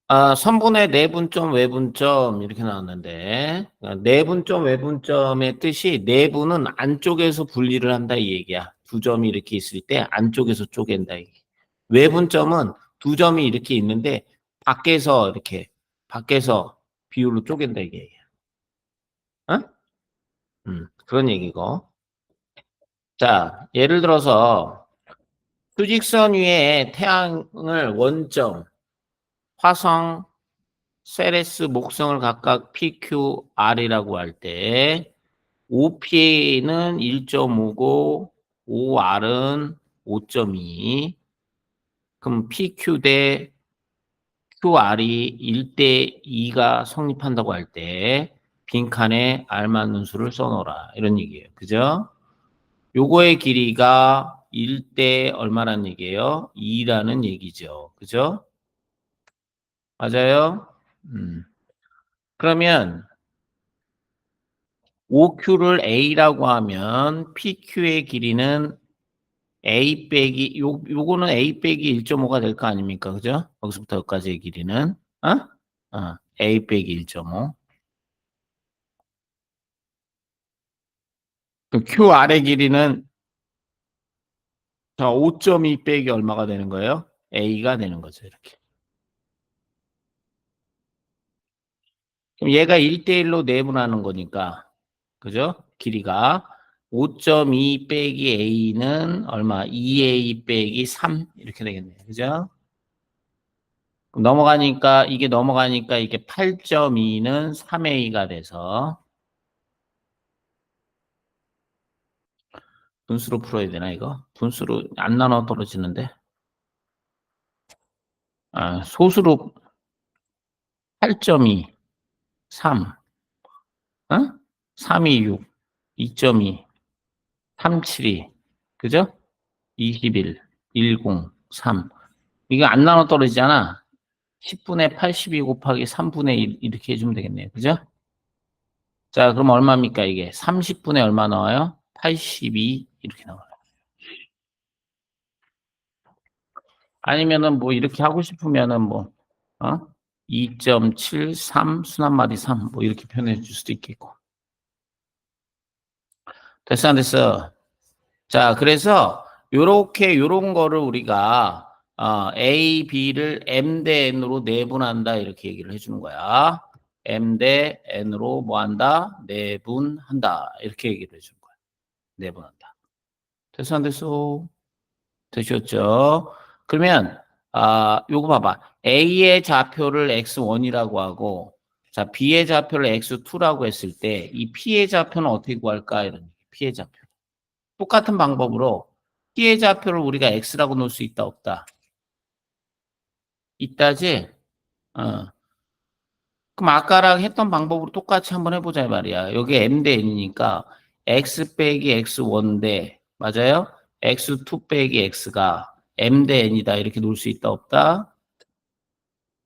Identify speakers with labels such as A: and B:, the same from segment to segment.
A: 선분의 내분점, 외분점 이렇게 나왔는데 내분점, 외분점의 뜻이 내분은 안쪽에서 분리를 한다 이 얘기야. 두 점이 이렇게 있을 때 안쪽에서 쪼갠다 이게. 외분점은 두 점이 이렇게 있는데 밖에서 이렇게 밖에서 비율로 쪼갠다 이게 얘기야. 어? 그런 얘기고. 자, 예를 들어서 수직선 위에 태양을 원점, 화성, 세레스, 목성을 각각 PQR이라고 할 때 OP는 1.5고 OR은 5.2. 그럼 PQ 대 QR이 1대 2가 성립한다고 할 때 빈칸에 알맞는 수를 써놓으라. 이런 얘기예요. 그죠? 요거의 길이가 1대 얼마라는 얘기예요? 2라는 얘기죠. 그죠? 맞아요? 그러면 OQ를 A라고 하면 PQ의 길이는 A 빼기 요거는 A 빼기 1.5가 될 거 아닙니까? 그죠? 여기서부터 여기까지의 길이는 A 빼기 1.5. 그 QR의 길이는 5.2 빼기 얼마가 되는 거예요? A가 되는 거죠. 이렇게. 그럼 얘가 1대1로 내분하는 거니까. 그죠? 길이가 5.2 빼기 A는 얼마? 2A 빼기 3 이렇게 되겠네요. 그죠? 그럼 넘어가니까 이게 8.2는 3A가 돼서 분수로 풀어야 되나 이거? 분수로 안 나눠 떨어지는데. 소수로 8.2, 3, 어? 326, 2.2, 372, 그죠? 21, 10, 3. 이거 안 나눠 떨어지잖아. 10분의 82 곱하기 3분의 1 이렇게 해주면 되겠네요. 그죠? 자, 그럼 얼마입니까 이게? 30분의 얼마 나와요? 82 이렇게 나와요. 아니면은 뭐 이렇게 하고 싶으면은 뭐, 어? 2.73 순한마디 3 뭐 이렇게 표현해 줄 수도 있겠고. 됐어, 안 됐어? 자, 그래서 요런 거를 우리가 A, B를 M 대 N으로 내분한다 이렇게 얘기를 해주는 거야. M 대 N으로 뭐 한다? 내분한다 이렇게 얘기를 해주는 거야. 내분한다. 됐어, 안 됐어? 되셨죠? 그러면 요거 봐봐. A의 좌표를 X1이라고 하고 자, B의 좌표를 X2라고 했을 때 이 P의 좌표는 어떻게 구할까? 이런 P의 좌표. 똑같은 방법으로 P의 좌표를 우리가 X라고 놓을 수 있다 없다. 있다지? 어. 그럼 아까랑 했던 방법으로 똑같이 한번 해보자 말이야. 여기 M 대 N이니까 X 빼기 X1 대 맞아요? X2 빼기 X가 M 대 N이다 이렇게 놓을 수 있다 없다?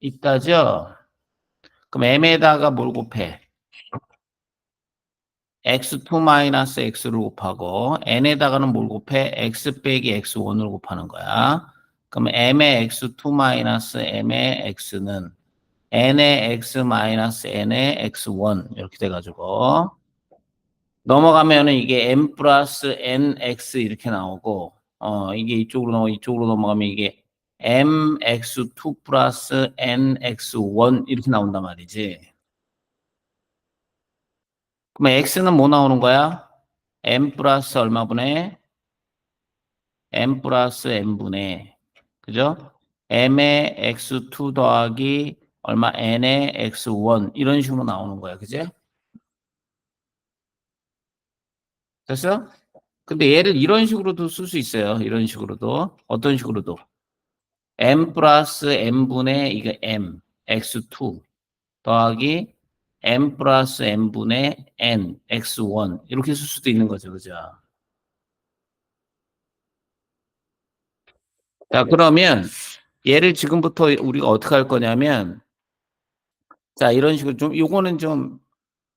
A: 있다죠? 그럼 M에다가 뭘 곱해? X2 마이너스 X를 곱하고 N에다가는 뭘 곱해? X 빼기 X1을 곱하는 거야. 그럼 M의 X2 마이너스 M의 X는 N의 X 마이너스 N의 X1 이렇게 돼가지고 넘어가면은 이게 M 플러스 NX 이렇게 나오고 이게 이쪽으로 넘어가면 이게 MX2 플러스 NX1 이렇게 나온단 말이지. 그럼 X는 뭐 나오는 거야? M 플러스 얼마분의 M 플러스 N분의 그죠? M의 X2 더하기 얼마 N의 X1 이런 식으로 나오는 거야. 그죠? 됐어? 근데 얘를 이런 식으로도 쓸 수 있어요. 이런 식으로도. 어떤 식으로도. M 플러스 N분의 이거 M, X2 더하기 M 플러스 N분의 N, X1 이렇게 쓸 수도 있는 거죠. 그죠? 자, 그러면 얘를 지금부터 우리가 어떻게 할 거냐면 자, 이런 식으로 좀 요거는 좀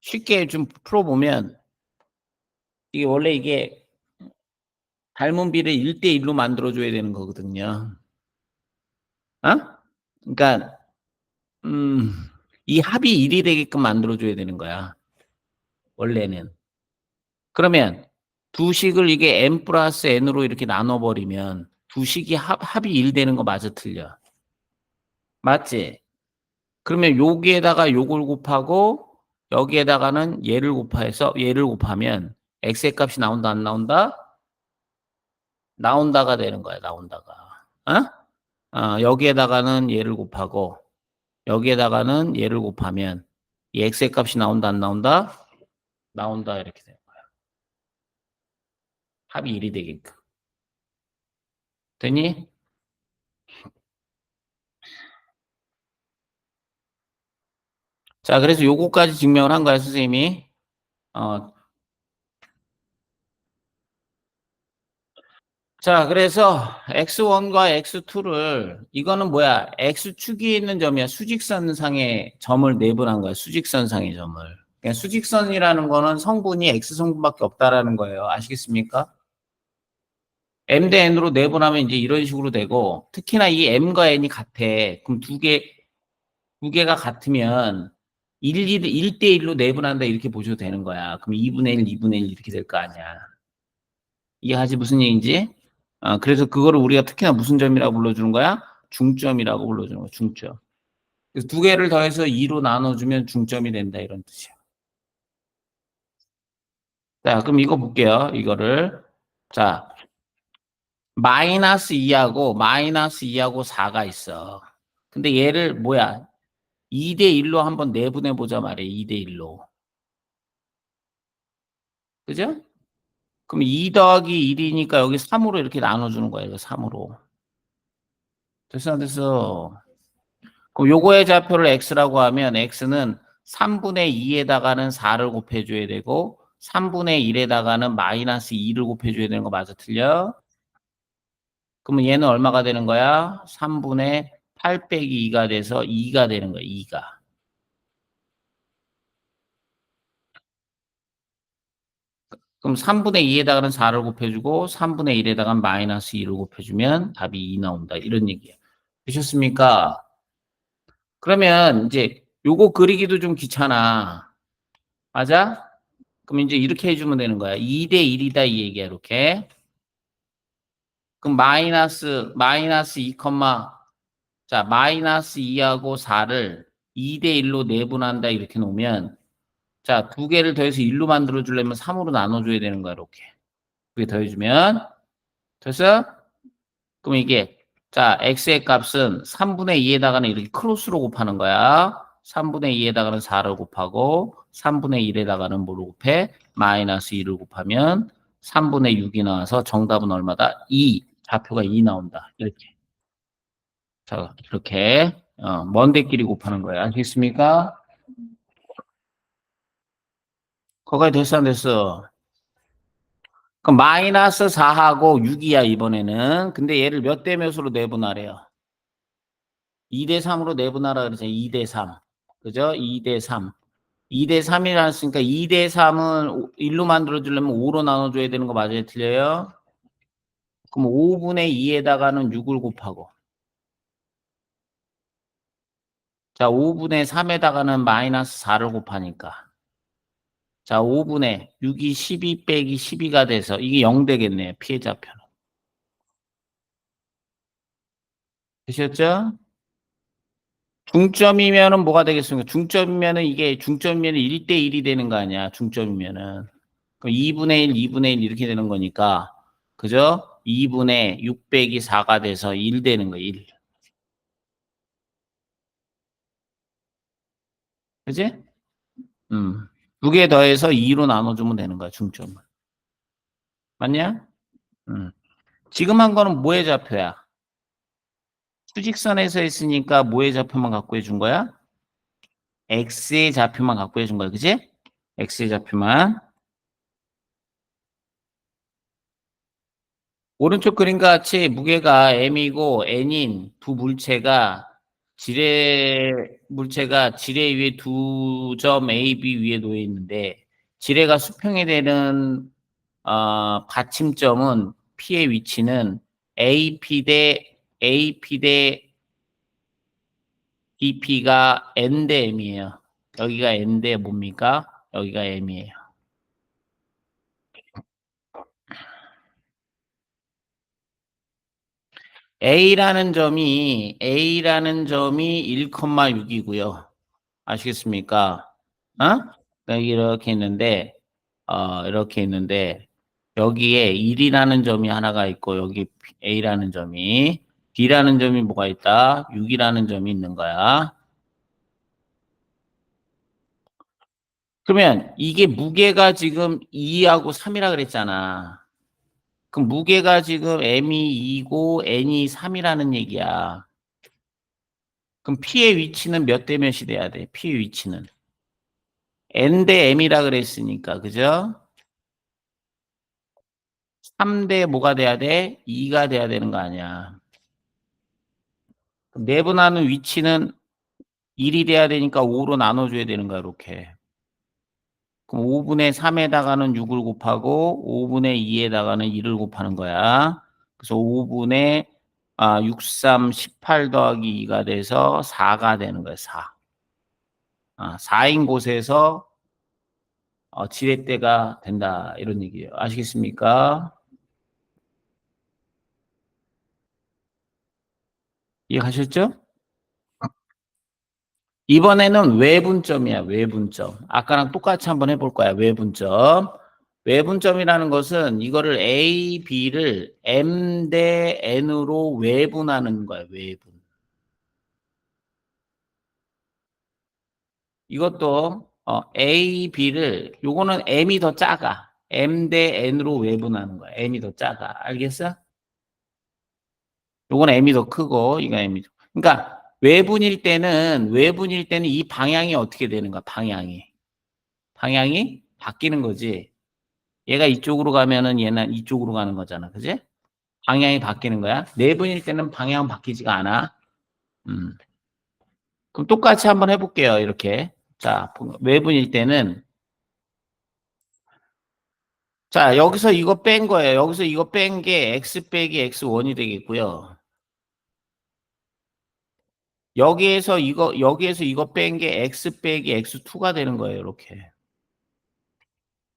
A: 쉽게 좀 풀어보면 이게 원래 이게 닮은 비를 1대1로 만들어줘야 되는 거거든요. 어? 그러니까 음, 이 합이 1이 되게끔 만들어줘야 되는 거야. 원래는. 그러면 두 식을 이게 m 플러스 n으로 이렇게 나눠버리면 두 식이 합이 1 되는 거 맞아, 틀려? 맞지? 그러면 여기에다가 요걸 곱하고 여기에다가는 얘를 곱해서 얘를 곱하면 x의 값이 나온다, 안 나온다? 나온다가 되는 거야, 나온다가. 어? 여기에다가는 얘를 곱하고 여기에다가는 얘를 곱하면 이 x의 값이 나온다, 안 나온다? 나온다, 이렇게 되는 거야. 합이 1이 되게끔. 되니? 자, 그래서 요거까지 증명을 한 거야, 선생님이. 어, 자, 그래서 x1과 x2를 이거는 뭐야? x축이 있는 점이야. 수직선상의 점을 내분한 거야. 수직선상의 점을. 그냥 수직선이라는 거는 성분이 x 성분밖에 없다라는 거예요. 아시겠습니까? m 대 n으로 내분하면 이제 이런 식으로 되고, 특히나 이 m과 n이 같아. 그럼 두 개가 같으면 1대 1로 내분한다 이렇게 보셔도 되는 거야. 그럼 2분의 1, 2분의 1 이렇게 될 거 아니야. 이해하지 무슨 얘기인지? 그래서 그거를 우리가 특히나 무슨 점이라고 불러주는 거야? 중점이라고 불러주는 거야, 중점. 그래서 두 개를 더해서 2로 나눠주면 중점이 된다, 이런 뜻이야. 자, 그럼 이거 볼게요, 이거를. 자, 마이너스 2하고 4가 있어. 근데 얘를 뭐야? 2대 1로 한번 내분해 보자 말이야, 2대 1로. 그죠? 그럼 2 더하기 1이니까 여기 3으로 이렇게 나눠주는 거야, 이거 3으로. 됐어, 안 됐어? 그럼 요거의 좌표를 x라고 하면 x는 3분의 2에다가는 4를 곱해줘야 되고 3분의 1에다가는 마이너스 2를 곱해줘야 되는 거 맞아, 틀려? 그러면 얘는 얼마가 되는 거야? 3분의 8 빼기 2가 돼서 2가 되는 거야, 2가. 그럼 3분의 2에다가는 4를 곱해주고 3분의 1에다가는 마이너스 2를 곱해주면 답이 2 나온다, 이런 얘기야. 되셨습니까? 그러면 이제 요거 그리기도 좀 귀찮아. 맞아? 그럼 이제 이렇게 해주면 되는 거야. 2대 1이다 이 얘기야, 이렇게. 그럼 마이너스 2, 자, 마이너스 2하고 4를 2대 1로 내분한다 이렇게 놓으면, 자, 두 개를 더해서 1로 만들어 주려면 3으로 나눠줘야 되는 거야, 이렇게. 두 개 더해주면. 됐어? 그럼 이게, 자, x의 값은 3분의 2에다가는 이렇게 크로스로 곱하는 거야. 3분의 2에다가는 4를 곱하고 3분의 1에다가는 뭐를 곱해? 마이너스 2를 곱하면 3분의 6이 나와서 정답은 얼마다? 2. 좌표가 2 나온다. 이렇게. 자, 이렇게 먼데끼리 곱하는 거야. 아시겠습니까? 거기까지 됐어, 안 됐어? 그럼 마이너스 4하고 6이야, 이번에는. 근데 얘를 몇 대 몇으로 내분하래요? 2대 3으로 내분하라 그러잖아요. 2대 3. 그죠? 2대 3. 2대 3이라 했으니까 2대 3은 1로 만들어주려면 5로 나눠줘야 되는 거 맞아요? 틀려요? 그럼 5분의 2에다가는 6을 곱하고. 자, 5분의 3에다가는 마이너스 4를 곱하니까. 자, 5분의 6이 12 빼기 12가 돼서 이게 0 되겠네요. 피해자표는. 되셨죠? 중점이면은 뭐가 되겠습니까? 중점이면은 이게 중점이면 1대 1이 되는 거 아니야? 중점이면은. 그럼 2분의 1, 2분의 1 이렇게 되는 거니까. 그죠? 2분의 6 빼기 4가 돼서 1 되는 거, 1. 그지? 음. 두 개 더해서 2로 나눠주면 되는 거야, 중점을. 맞냐? 음. 지금 한 거는 뭐의 좌표야? 수직선에서 했으니까 뭐의 좌표만 갖고 해준 거야? x의 좌표만 갖고 해준 거야, 그지? x의 좌표만. 오른쪽 그림과 같이 무게가 m이고 n인 두 물체가 지뢰 위에 두 점 A, B 위에 놓여 있는데 지뢰가 수평이 되는 받침점은 P의 위치는 AP 대 DP가 N 대 M이에요. 여기가 N 대 뭡니까? 여기가 M이에요. A라는 점이 1,6이고요. 아시겠습니까? 어? 그러니까 이렇게 있는데, 여기에 1이라는 점이 하나가 있고, 여기 A라는 점이, B라는 점이 뭐가 있다? 6이라는 점이 있는 거야. 그러면 이게 무게가 지금 2하고 3이라 그랬잖아. 그럼 무게가 지금 M이 2고 N이 3이라는 얘기야. 그럼 P의 위치는 몇 대 몇이 돼야 돼? P의 위치는. N 대 M이라 그랬으니까, 그죠? 3 대 뭐가 돼야 돼? 2가 돼야 되는 거 아니야. 그럼 내분하는 위치는 1이 돼야 되니까 5로 나눠줘야 되는 거야, 이렇게. 그럼 5분의 3에다가는 6을 곱하고 5분의 2에다가는 1을 곱하는 거야. 그래서 5분의 6, 3, 18 더하기 2가 돼서 4가 되는 거야, 4. 4인 곳에서 지렛대가 된다. 이런 얘기예요. 아시겠습니까? 이해가셨죠? 이번에는 외분점이야, 외분점. 아까랑 똑같이 한번 해볼 거야, 외분점. 외분점이라는 것은 이거를 A, B를 M 대 N으로 외분하는 거야, 외분. 이것도 A, B를 요거는 M이 더 작아. M 대 N으로 외분하는 거야. M이 더 작아. 알겠어? 요거는 M이 더 크고 이거 M이 더. 그러니까 외분일 때는 이 방향이 어떻게 되는 거야? 방향이 바뀌는 거지. 얘가 이쪽으로 가면은 얘는 이쪽으로 가는 거잖아. 그지? 방향이 바뀌는 거야. 내분일 때는 방향 바뀌지가 않아. 음. 그럼 똑같이 한번 해볼게요. 이렇게. 자, 외분일 때는 자, 여기서 이거 뺀 거예요. 여기서 이거 뺀 게 x 빼기 x1이 되겠고요. 여기에서 이거 뺀 게 x 빼기 x2가 되는 거예요. 이렇게.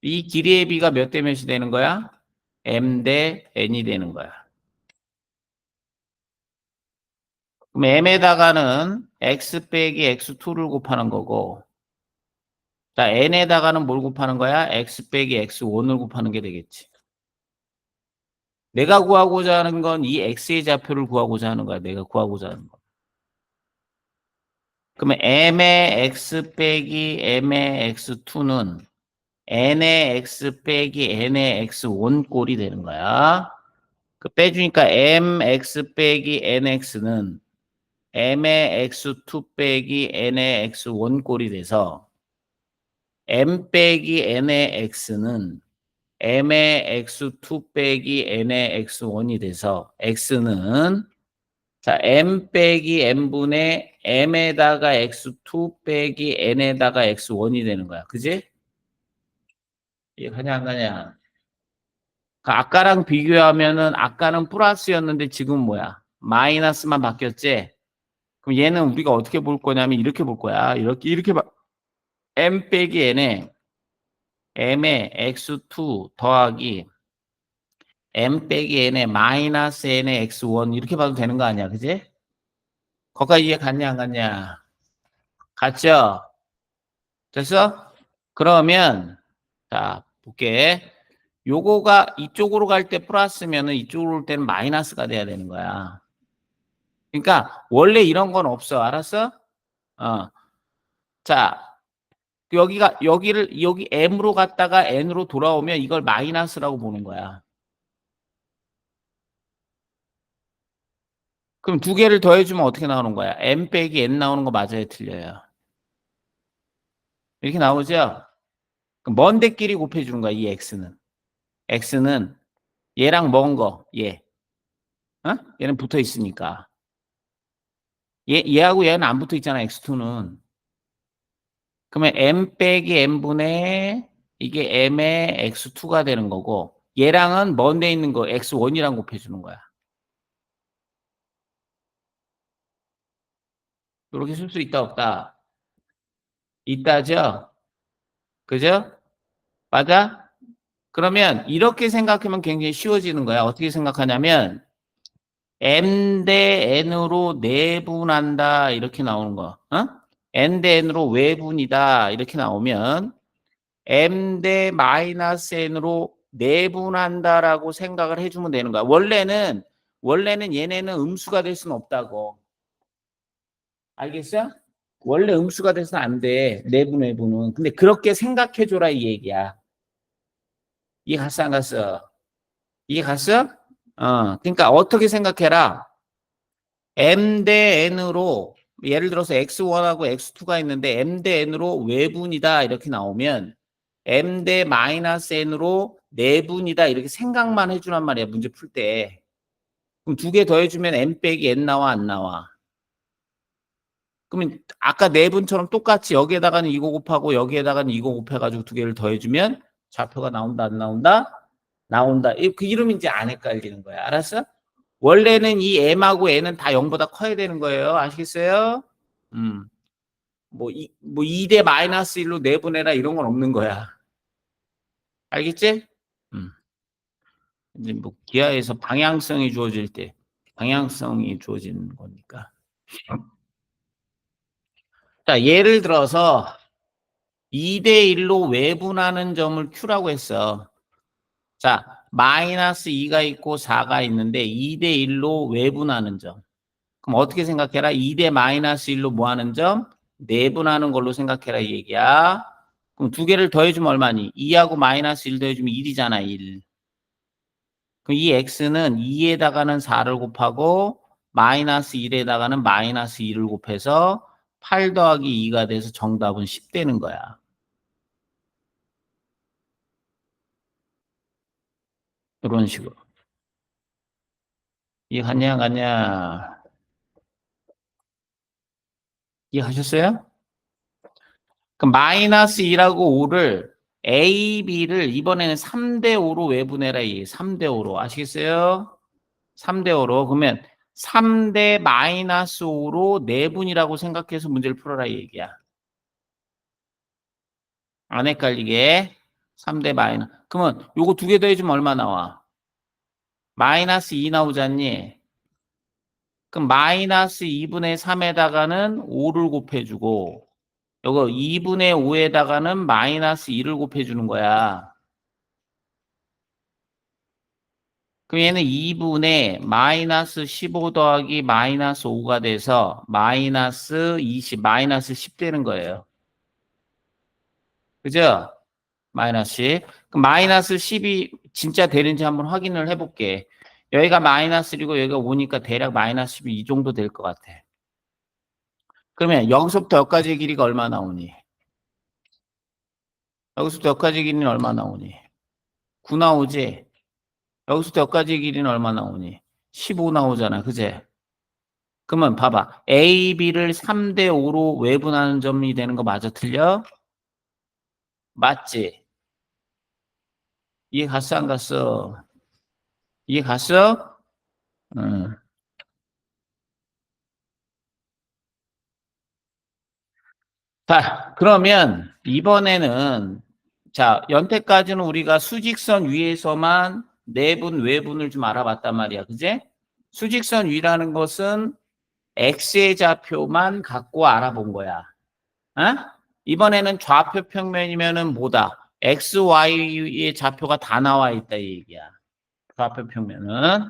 A: 이 길이의 비가 몇 대 몇이 되는 거야? m 대 n이 되는 거야. 그럼 m에다가는 x 빼기 x2를 곱하는 거고, 자, n에다가는 뭘 곱하는 거야? x 빼기 x1을 곱하는 게 되겠지. 내가 구하고자 하는 건 이 x의 좌표를 구하고자 하는 거야. 내가 구하고자 하는 거. 그러면 m의 x 빼기 m의 x2는 n의 x 빼기 n의 x1 꼴이 되는 거야. 그 빼주니까 mx 빼기 nx는 m의 x2 빼기 n의 x1 꼴이 돼서 m 빼기 n의 x는 m의 x2 빼기 n의 x1이 돼서 x는 자 m 빼기 n분의 m에다가 x2 빼기 n에다가 x1이 되는 거야. 그지? 이해가냐 안 가냐? 그 아까랑 비교하면은 아까는 플러스였는데 지금 뭐야? 마이너스만 바뀌었지? 그럼 얘는 우리가 어떻게 볼 거냐면 이렇게 볼 거야. 이렇게 봐. m 빼기 n에 m의 x2 더하기 m 빼기 n에 마이너스 n의 x1 이렇게 봐도 되는 거 아니야, 그지? 거기까지 이해 갔냐 안 갔냐? 갔죠? 됐어? 그러면 자 볼게. 요거가 이쪽으로 갈 때 플러스면은 이쪽으로 올 때는 마이너스가 돼야 되는 거야. 그러니까 원래 이런 건 없어, 알았어? 어, 자 여기 m으로 갔다가 n으로 돌아오면 이걸 마이너스라고 보는 거야. 그럼 두 개를 더해주면 어떻게 나오는 거야? m 빼기 n 나오는 거 맞아요, 틀려요? 이렇게 나오죠? 그럼 먼 데끼리 곱해주는 거야, 이 x는 얘랑 먼 거, 어? 얘는 붙어 있으니까. 얘하고 얘는 안 붙어 있잖아, x2는. 그러면 m 빼기 n분의 이게 m의 x2가 되는 거고, 얘랑은 먼 데 있는 거 x1이랑 곱해주는 거야. 이렇게 쓸 수 있다 없다? 있다죠? 그죠? 맞아? 그러면 이렇게 생각하면 굉장히 쉬워지는 거야. 어떻게 생각하냐면 m 대 n으로 내분한다 이렇게 나오는 거. 어? n 대 n으로 외분이다 이렇게 나오면 m 대 마이너스 n으로 내분한다라고 생각을 해주면 되는 거야. 원래는 얘네는 음수가 될 수는 없다고. 알겠어? 원래 음수가 돼서는 안 돼. 내분 외분은. 근데 그렇게 생각해줘라 이 얘기야. 이해 갔어 안 갔어? 이해 갔어? 그러니까 어떻게 생각해라. m 대 n으로 예를 들어서 x1하고 x2가 있는데 m 대 n으로 외분이다 이렇게 나오면 m 대 마이너스 n으로 내분이다 이렇게 생각만 해주란 말이야 문제 풀 때. 그럼 두 개 더해주면 m 빼기 n 나와 안 나와? 그러면 아까 내분처럼 똑같이 여기에다가는 이거 곱하고 여기에다가는 이거 곱해가지고 두 개를 더해주면 좌표가 나온다 안 나온다? 나온다. 그 이름이 이제 안 헷갈리는 거야. 알았어? 원래는 이 m하고 n은 다 0보다 커야 되는 거예요. 아시겠어요? 음. 뭐 2대 마이너스 1로 내보내라 이런 건 없는 거야. 알겠지? 음. 이제 뭐 기하에서 방향성이 주어질 때 방향성이 주어지는 거니까. 자, 예를 들어서 2대 1로 외분하는 점을 Q라고 했어. 자, 마이너스 2가 있고 4가 있는데 2대 1로 외분하는 점. 그럼 어떻게 생각해라? 2대 마이너스 1로 뭐 하는 점? 내분하는 걸로 생각해라 이 얘기야. 그럼 두 개를 더해주면 얼마니? 2하고 마이너스 1 더해주면 1이잖아 1. 그럼 이 x는 2에다가는 4를 곱하고 마이너스 1에다가는 마이너스 2를 곱해서 8 더하기 2가 돼서 정답은 10 되는 거야. 이런 식으로. 이해갔냐 안 갔냐? 이해하셨어요? 그럼 마이너스 2라고 5를 A, B를 이번에는 3대 5로 외분해라. 3대 5로. 아시겠어요? 3대 5로. 그러면 3대 마이너스 5로 내분이라고 생각해서 문제를 풀어라 이 얘기야. 안 헷갈리게. 3대 마이너스. 그러면 요거 두 개 더해주면 얼마 나와? 마이너스 2 나오잖니? 그럼 마이너스 2분의 3에다가는 5를 곱해주고 요거 2분의 5에다가는 마이너스 2를 곱해주는 거야. 그럼 얘는 2분의 마이너스 15 더하기 마이너스 5가 돼서 마이너스 20, 마이너스 10 되는 거예요. 그죠? 마이너스 10. 그럼 마이너스 10이 진짜 되는지 한번 확인을 해볼게. 여기가 마이너스 1이고 여기가 5니까 대략 마이너스 10이 이 정도 될 것 같아. 그러면 여기서부터 여기까지의 길이가 얼마 나오니? 여기서부터 여기까지의 길이는 얼마 나오니? 9 나오지? 여기서부터 여기까지의 길이는 얼마 나오니? 15 나오잖아. 그제? 그러면 봐봐. A, B를 3대 5로 외분하는 점이 되는 거 맞아? 틀려? 맞지? 이해 갔어? 안 갔어? 이해 갔어? 응. 자, 그러면 이번에는 자, 연태까지는 우리가 수직선 위에서만 내분, 외분을 좀 알아봤단 말이야. 그제? 수직선 위라는 것은 X의 좌표만 갖고 알아본 거야. 어? 이번에는 좌표 평면이면은 뭐다? X, Y의 좌표가 다 나와 있다 이 얘기야. 좌표 평면은.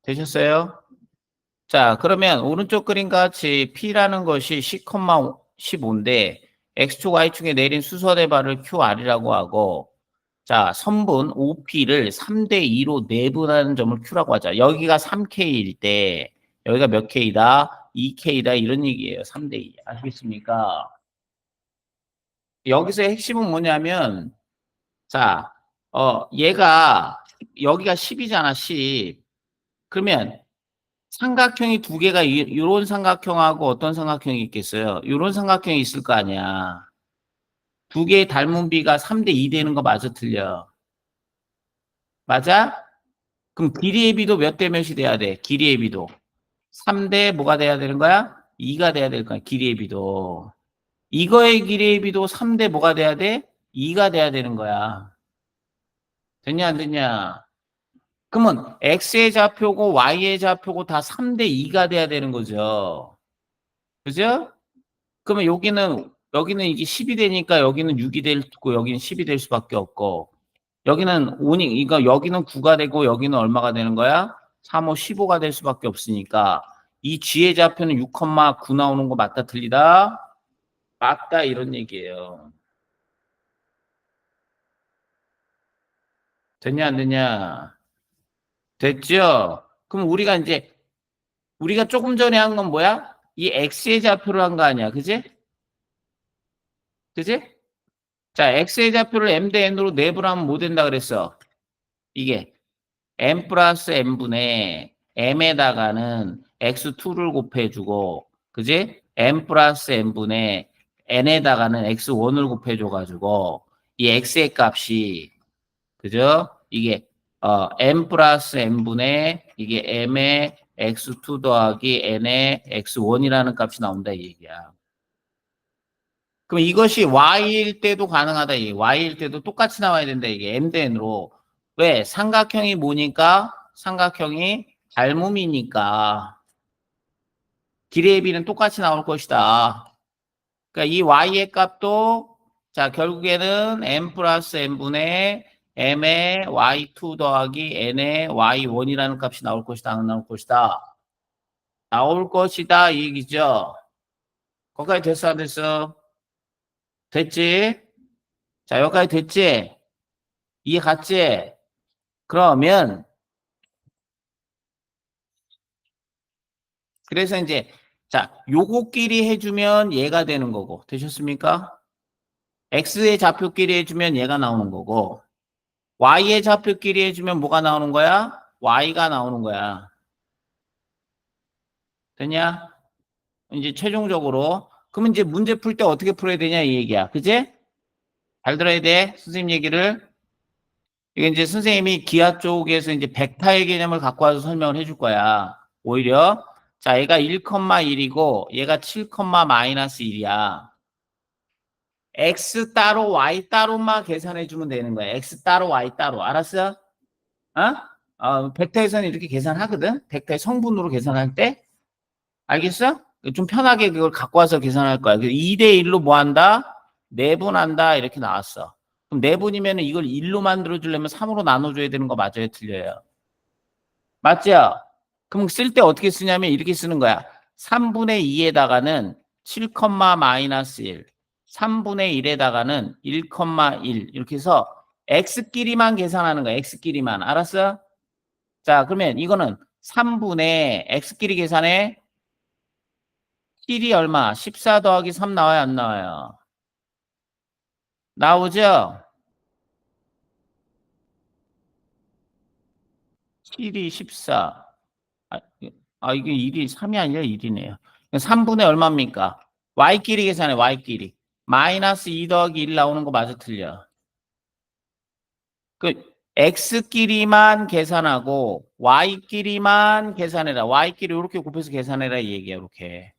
A: 되셨어요? 자, 그러면 오른쪽 그림 같이 P라는 것이 10,15인데 X축, Y축에 내린 수선의 발을 QR이라고 하고 자, 선분 OP를 3대 2로 내분하는 점을 Q라고 하자. 여기가 3K일 때 여기가 몇 K다? 2K다 이런 얘기예요. 3대 2. 아시겠습니까? 여기서 핵심은 뭐냐면 자, 얘가 여기가 10이잖아, 10. 그러면 삼각형이 두 개가 이런 삼각형하고 어떤 삼각형이 있겠어요? 이런 삼각형이 있을 거 아니야. 두 개의 닮은 비가 3대 2 되는 거 맞아 틀려? 맞아? 그럼 길이의 비도 몇 대 몇이 돼야 돼? 길이의 비도. 3대 뭐가 돼야 되는 거야? 2가 돼야 될 거야. 길이의 비도. 이거의 길이의 비도 3대 뭐가 돼야 돼? 2가 돼야 되는 거야. 됐냐 안 됐냐? 그러면 x의 좌표고 y의 좌표고 다 3대 2가 돼야 되는 거죠. 그죠? 그러면 여기는 이게 10이 되니까 여기는 6이 되고 여기는 10이 될 수밖에 없고 여기는 5니 이거 여기는 9가 되고 여기는 얼마가 되는 거야? 3, 5, 15가 될 수밖에 없으니까 이 g의 좌표는 6,9 나오는 거 맞다 틀리다? 맞다 이런 얘기예요. 됐냐 안 됐냐? 됐죠? 그럼 우리가 조금 전에 한 건 뭐야? 이 x의 좌표를 한 거 아니야. 그지? 그지? 자, x의 좌표를 m 대 n으로 내분하면 뭐 된다 그랬어? 이게 m 플러스 n분의 m에다가는 x2를 곱해주고, 그지? m 플러스 n분의 n에다가는 x1을 곱해줘가지고, 이 x의 값이, 그죠? 이게, m 플러스 n분의 이게 m의 x2 더하기 n의 x1이라는 값이 나온다, 이 얘기야. 그럼 이것이 y일 때도 가능하다, 이게. y일 때도 똑같이 나와야 된다, 이게. m 대 n으로. 왜? 삼각형이 뭐니까? 삼각형이 닮음이니까 길이의 비는 똑같이 나올 것이다. 그러니까 이 y의 값도 자 결국에는 m 플러스 n분의 m의 y2 더하기 n의 y1이라는 값이 나올 것이다. 안 나올 것이다. 나올 것이다 이 얘기죠. 거기까지 됐어 안 됐어? 됐지? 자 여기까지 됐지? 이해 갔지? 그러면 그래서 이제 자 요거끼리 해주면 얘가 되는 거고 되셨습니까? x의 좌표끼리 해주면 얘가 나오는 거고 y의 좌표끼리 해주면 뭐가 나오는 거야? y가 나오는 거야. 됐냐? 이제 최종적으로 그러면 이제 문제 풀 때 어떻게 풀어야 되냐 이 얘기야. 그지? 잘 들어야 돼. 선생님 얘기를. 이게 이제 선생님이 기하 쪽에서 이제 벡터의 개념을 갖고 와서 설명을 해줄 거야. 오히려 자 얘가 1,1이고 얘가 7, 마이너스 1이야. x 따로 y 따로만 계산해 주면 되는 거야. x 따로 y 따로. 알았어? 벡터에서는 이렇게 계산하거든. 벡터의 성분으로 계산할 때. 알겠어? 좀 편하게 그걸 갖고 와서 계산할 거야. 2대 1로 뭐 한다? 내분한다. 이렇게 나왔어. 그럼 내분이면 이걸 1로 만들어 주려면 3으로 나눠 줘야 되는 거 맞아요? 틀려요? 맞죠? 그럼 쓸 때 어떻게 쓰냐면 이렇게 쓰는 거야. 3분의 2에다가는 7, 마이너스 1. 3분의 1에다가는 1,1 이렇게 해서 x끼리만 계산하는 거야. x끼리만. 알았어? 자, 그러면 이거는 3분의 x끼리 계산해. 7이 얼마? 14 더하기 3 나와요? 안 나와요? 나오죠? 7이 14. 이게 1이 3이 아니라 1이네요. 3분의 얼마입니까? y끼리 계산해, y끼리. 마이너스 2 더하기 1 나오는 거 맞아, 틀려? 그, x끼리만 계산하고, y끼리만 계산해라. y끼리 이렇게 곱해서 계산해라, 이 얘기야, 이렇게.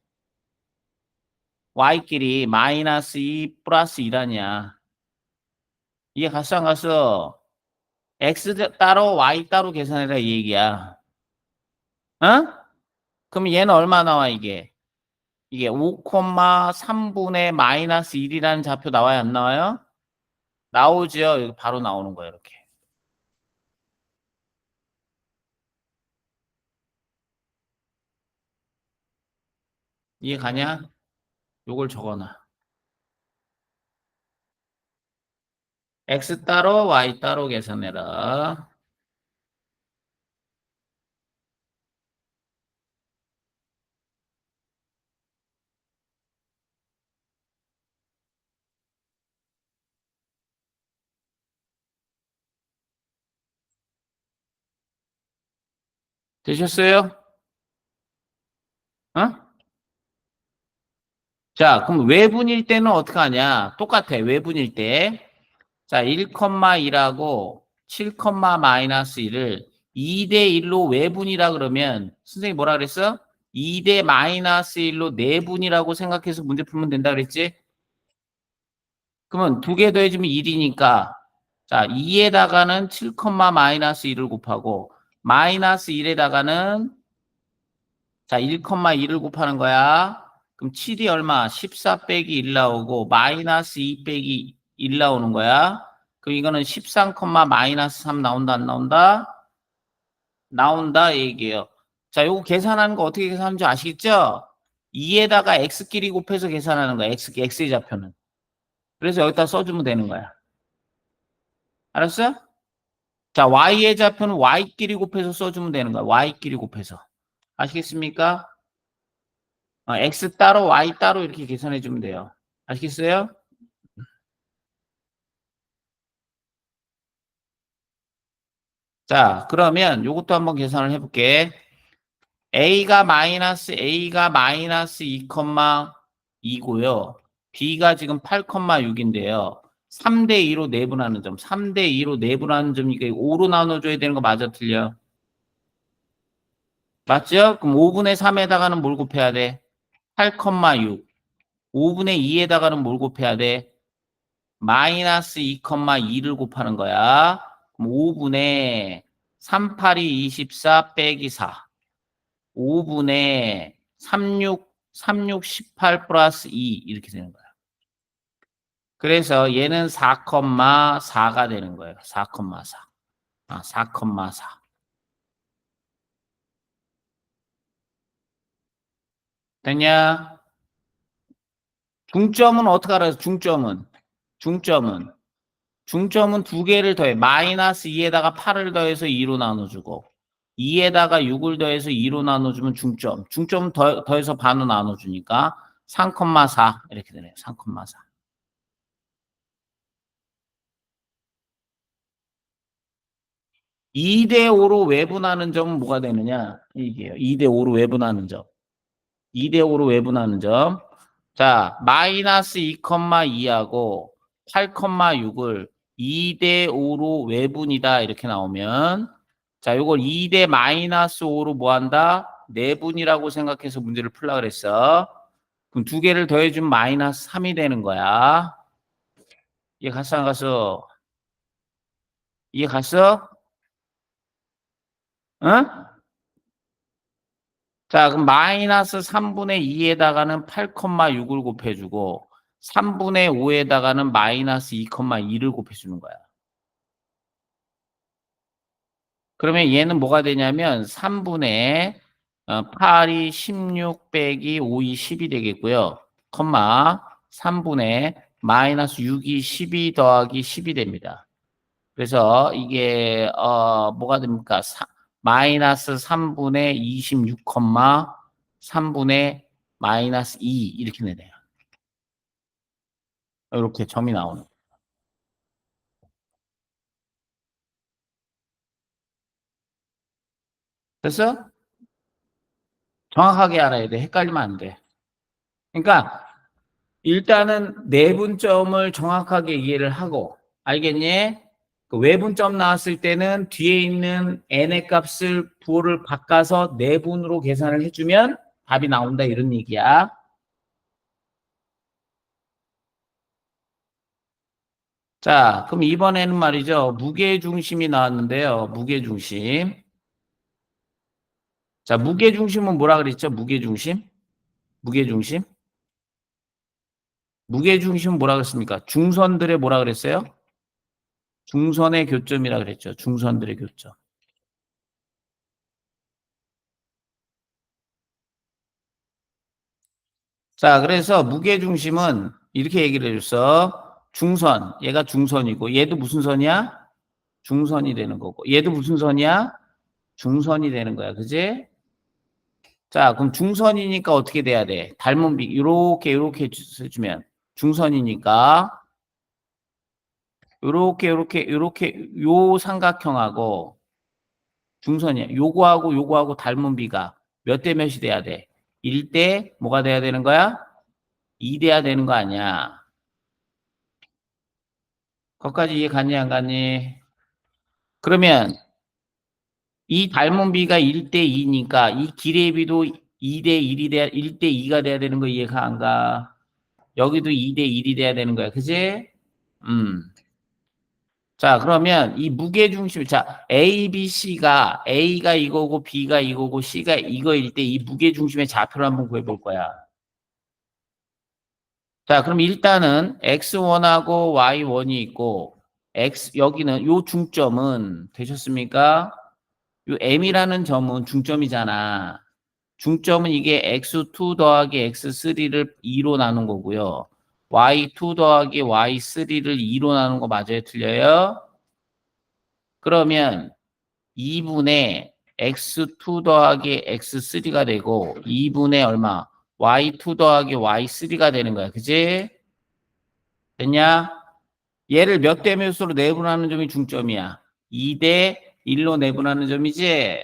A: y끼리 마이너스 2 플러스 1아니야. 이해 갔어, 안 갔어? x 따로, y 따로 계산해라, 이 얘기야. 어? 그럼 얘는 얼마 나와, 이게? 이게 5,3분의 마이너스 1이라는 좌표 나와요, 안 나와요? 나오죠. 여기 바로 나오는 거예요, 이렇게. 이해 가냐? 요걸 적어놔. x 따로 y 따로 계산해라. 되셨어요? 어? 자, 그럼 외분일 때는 어떻게 하냐? 똑같아. 외분일 때. 자, 1,1하고 7, 마이너스 1을 2대 1로 외분이라 그러면 선생님이 뭐라 그랬어? 2대 마이너스 1로 내분이라고 생각해서 문제 풀면 된다 그랬지? 그러면 두 개 더해주면 1이니까 자 2에다가는 7, 마이너스 1을 곱하고 마이너스 1에다가는 자 1,2를 곱하는 거야. 그럼 7이 얼마? 14 빼기 1 나오고 마이너스 2 빼기 1 나오는 거야. 그럼 이거는 13, 마이너스 3 나온다 안 나온다? 나온다 얘기예요. 자 요거 계산하는 거 어떻게 계산하는지 아시겠죠? 2에다가 x끼리 곱해서 계산하는 거야. x의 좌표는. 그래서 여기다 써주면 되는 거야. 알았어? 자, y의 좌표는 y끼리 곱해서 써주면 되는 거야. y끼리 곱해서. 아시겠습니까? x 따로 y 따로 이렇게 계산해 주면 돼요. 아시겠어요? 자, 그러면 요것도 한번 계산을 해볼게. a가 마이너스 2,2고요. b가 지금 8,6인데요. 3대 2로 내분하는 점. 3대 2로 내분하는 점 이게 5로 나눠줘야 되는 거 맞아 틀려? 맞죠? 그럼 5분의 3에다가는 뭘 곱해야 돼? 8,6. 5분의 2에다가는 뭘 곱해야 돼? 마이너스 2,2를 곱하는 거야. 그럼 5분의 3, 8이 24 빼기 4. 5분의 36, 18 플러스 2 이렇게 되는 거야. 그래서 얘는 4,4가 되는 거예요. 4,4. 4,4. 됐냐? 중점은 어떻게 알아요? 중점은 두 개를 더해. 마이너스 2에다가 8을 더해서 2로 나눠주고 2에다가 6을 더해서 2로 나눠주면 중점. 중점은 더해서 반으로 나눠주니까 3,4 이렇게 되네요. 3,4. 2대 5로 외분하는 점은 뭐가 되느냐? 이게요. 2대 5로 외분하는 점. 2대 5로 외분하는 점. 자, 마이너스 2,2하고 8,6을 2대 5로 외분이다 이렇게 나오면 자, 요걸 2대 마이너스 5로 뭐 한다? 내분이라고 생각해서 문제를 풀라 그랬어. 그럼 두 개를 더해주면 마이너스 3이 되는 거야. 이해 갔어 안 갔어? 이해 갔어? 응? 자, 그럼 마이너스 3분의 2에다가는 8,6을 곱해주고 3분의 5에다가는 마이너스 2,2를 곱해주는 거야. 그러면 얘는 뭐가 되냐면 3분의 8이 16 빼기 5이 10이 되겠고요. 컴마 3분의 마이너스 6이 12 더하기 10이 됩니다. 그래서 이게 뭐가 됩니까? 마이너스 3분의 26, 3분의 마이너스 2 이렇게 되네요. 이렇게 점이 나오는. 그래서 정확하게 알아야 돼. 헷갈리면 안 돼. 그러니까 일단은 내분점을 정확하게 이해를 하고 알겠니? 그 외분점 나왔을 때는 뒤에 있는 n의 값을 부호를 바꿔서 내분으로 계산을 해주면 답이 나온다 이런 얘기야. 자, 그럼 이번에는 말이죠. 무게중심이 나왔는데요. 무게중심. 자, 무게중심은 뭐라 그랬죠? 무게중심? 무게중심? 무게중심은 뭐라 그랬습니까? 중선들의 뭐라 그랬어요? 중선의 교점이라 그랬죠. 중선들의 교점. 자, 그래서 무게중심은 이렇게 얘기를 해줬어. 중선, 얘가 중선이고, 얘도 무슨 선이야? 중선이 되는 거고, 얘도 무슨 선이야? 중선이 되는 거야. 그지? 자, 그럼 중선이니까 어떻게 돼야 돼? 닮은 비, 요렇게 해주면. 중선이니까, 요렇게, 요 삼각형하고, 중선이야. 요거하고 닮은 비가 몇 대 몇이 돼야 돼? 1대 뭐가 돼야 되는 거야? 2 돼야 되는 거 아니야. 거기까지 이해 갔니 안 갔니? 그러면 이 닮은 비가 1대 2니까 이 길의 비도 2대 1이 돼야 1대 2가 돼야 되는 거 이해가 안 가? 여기도 2대 1이 돼야 되는 거야. 그지? 음. 자, 그러면 이 무게 중심 자, A, B, C가 A가 이거고 B가 이거고 C가 이거일 때 이 무게 중심의 좌표를 한번 구해 볼 거야. 자, 그럼 일단은 X1하고 Y1이 있고 여기는 요 중점은 되셨습니까? 요 M이라는 점은 중점이잖아. 중점은 이게 x2 더하기 x3를 2로 나눈 거고요. y2 더하기 y3를 2로 나눈 거 맞아요? 틀려요? 그러면 2분의 x2 더하기 x3가 되고 2분의 얼마? y2 더하기 y3가 되는 거야. 그지? 됐냐? 얘를 몇 대 몇으로 내분하는 점이 중점이야. 2대 1로 내분하는 점이지?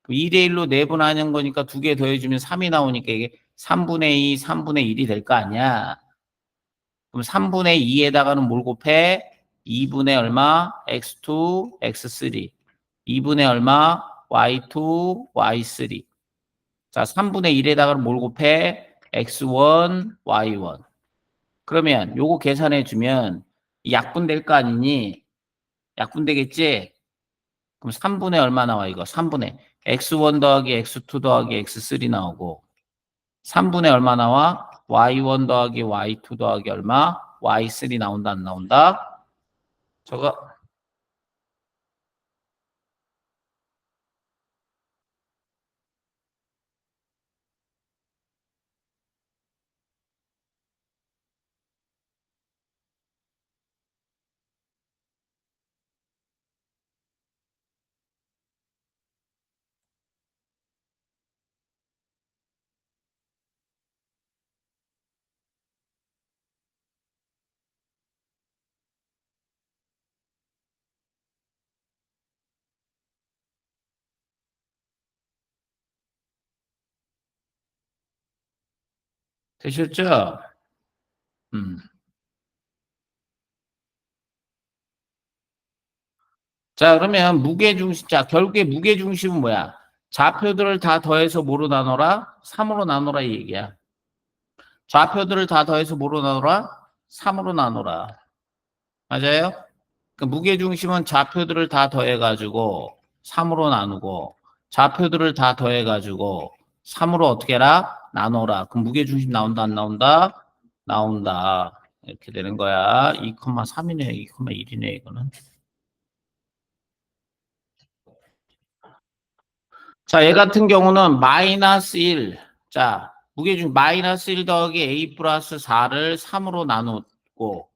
A: 2대 1로 내분하는 거니까 두 개 더해주면 3이 나오니까 이게 3분의 2, 3분의 1이 될 거 아니야. 그럼 3분의 2에다가는 뭘 곱해? 2분의 얼마? x2, x3. 2분의 얼마? y2, y3. 자, 3분의 1에다가는 뭘 곱해? x1, y1. 그러면 요거 계산해 주면 약분될 거 아니니? 약분되겠지? 그럼 3분의 얼마 나와 이거? 3분의 x1 더하기 x2 더하기 x3 나오고 3분의 얼마 나와? y1 더하기 y2 더하기 얼마? y3 나온다 안 나온다? 저거 되셨죠? 음. 자, 그러면 무게중심, 자, 결국에 무게중심은 뭐야? 좌표들을 다 더해서 뭐로 나눠라? 3으로 나눠라 이 얘기야. 좌표들을 다 더해서 뭐로 나눠라? 3으로 나눠라. 맞아요? 그 무게중심은 좌표들을 다 더해가지고 3으로 나누고 좌표들을 다 더해가지고 3으로 어떻게 해라? 나눠라. 그럼 무게중심 나온다 안 나온다? 나온다. 이렇게 되는 거야. 2,3이네 2,1이네 이거는. 자, 얘 같은 경우는 마이너스 1. 자, 무게중심 마이너스 1 더하기 A 플러스 4를 3으로 나누고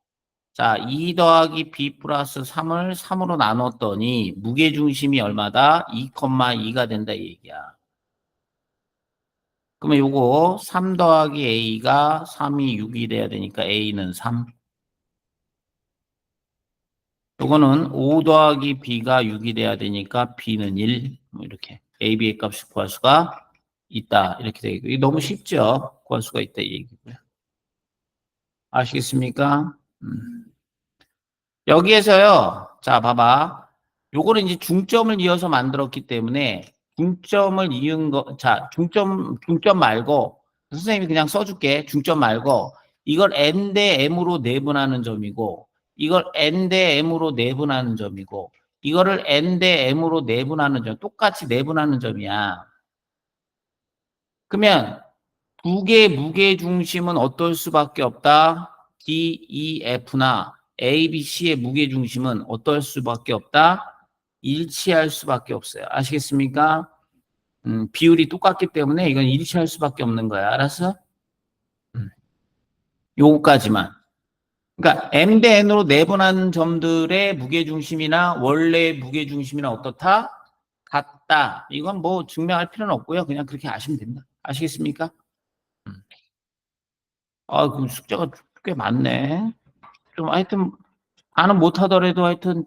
A: 자, 2 더하기 b 플러스 3을 3으로 나눴더니 무게중심이 얼마다? 2,2가 된다 이 얘기야. 그러면 요거 3 더하기 a가 3이 6이 돼야 되니까 a는 3. 요거는 5 더하기 b가 6이 돼야 되니까 b는 1. 뭐 이렇게 a, b의 값을 구할 수가 있다. 이렇게 되겠고. 이게 너무 쉽죠? 구할 수가 있다 이 얘기고요. 아시겠습니까? 여기에서요. 자, 봐봐. 요거는 이제 중점을 이어서 만들었기 때문에 중점을 이은 거, 자, 중점 말고 선생님이 그냥 써줄게. 중점 말고 이걸 n 대 m으로 내분하는 점이고 이걸 n 대 m으로 내분하는 점이고 이거를 n 대 m으로 내분하는 점 똑같이 내분하는 점이야. 그러면 두 개의 무게 중심은 어떨 수밖에 없다. D, E, F나 A, B, C의 무게 중심은 어떨 수밖에 없다. 일치할 수밖에 없어요. 아시겠습니까? 비율이 똑같기 때문에 이건 일치할 수밖에 없는 거야. 알았어? 음, 요거까지만. 그러니까 M 대 N으로 내분한 점들의 무게 중심이나 원래 무게 중심이나 어떻다? 같다. 이건 뭐 증명할 필요는 없고요. 그냥 그렇게 아시면 됩니다. 아시겠습니까? 음. 아, 그럼 숙제가 꽤 많네. 좀 하여튼 나는 못하더라도 하여튼